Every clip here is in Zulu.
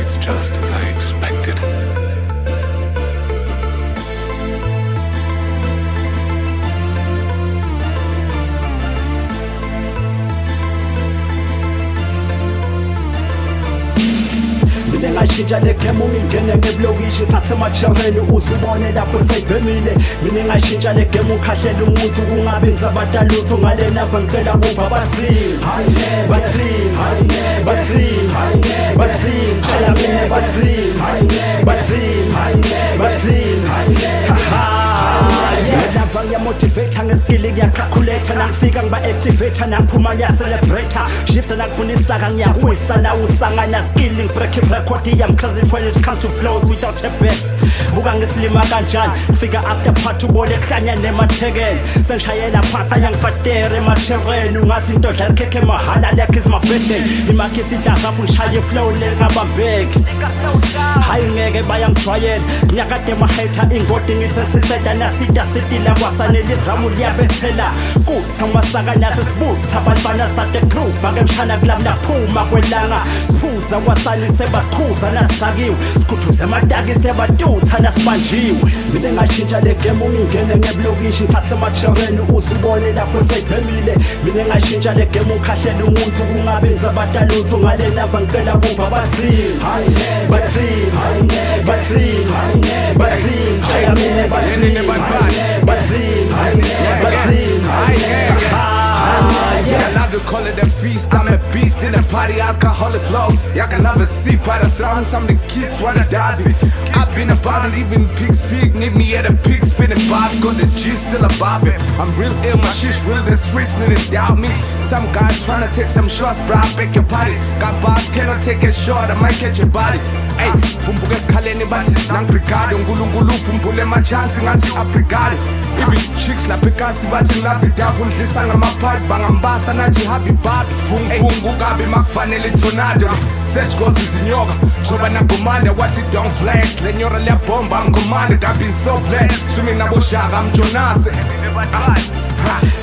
it's just as I expected. Ngingashintsha le game ungingene ngebulokishi thathe machereni uzibone lapho seyibhemile. Mina ngingashintsha le game ukhahlele umuthi kungabenzi abadalutho ngale lapha ngicela kuva bathini bathini bathini bathini chala mina bathini bathini bathini Ngalapha ngiyamotivate ngeskill ngiyacalculate nangifika ngiba-activate nangiphuma ngiyacelebrate shifta nangifuna isaka ngiyawisa nawe usangana skilling break record yami crazy when it comes to flows without a bass buka ngisilima kanjani ngifika after part ubone kuhlanya nemathekeni sengishayela phasi ayangifatere emachereni ungathi into dlala khekhe mahala like is my birthday imakhe sidlaza futhi ngishaye flow lengabambeki hayi ngeke bayangijwayela ngiyakade mahater ingodi ngisesiseda nasida sitila kwasanele idramu liyabethela kuthi amasaka nasesibutha abantwana sade crew fake mshana club naphuma kwelanga siphuza kwasani sebasikhuza nasithakiwe sikhuthuze amataki sebatutha nasibanjiwe. Mina ngashintsha le game ungingene ngebulokishi ngithathe machereni uzibone lapho seyibhemile. Mina ngashintsha le game ukhahlele umuntu kungabenzi abadalutho ngale lapha ngicela kuva bathini bathini bathini bathini chala mina bathini bathini I love to call it a feast, I'm a beast in a party, alcoholic flow. Y'all can never see, but I strong, some of the kids wanna dive it. I've been about it, even pigs speak, need me at a pig spinning bars, got the G still above it. I'm real ill, my shit's real, the streets need to doubt me. Some guys tryna take some shots, bro, I beg your party. Got bars, cannot take a shot, I might catch your body. Hey, fumbuke skhaleni bathi nangbrigade, ngulunkulu fumbule my chance, ngathi aprigade. Even chicks la pekasi bathi nglavidava, undlisa ngamaphathi, bangambasa nathi happy babes. Fungu kabi makufanele tornado, seshgozi zinyoka, thoba nagumane, wathi don't flex. Lenyora liyabomba, ngumane, I've been so blessed. Swimming nabo shaka, mjonase.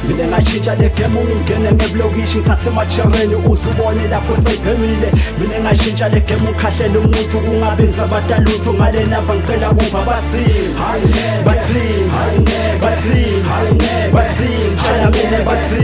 Mina ngashintsha le game ungingene ngebulokishi ngithathe machereni uzibone lapho seyibhemile. Mina ngashintsha le game ukhahlele umuntu kungabenzi abadalutho ngale lapha ngicela kuva bathini bathini bathini bathini chala mina bathini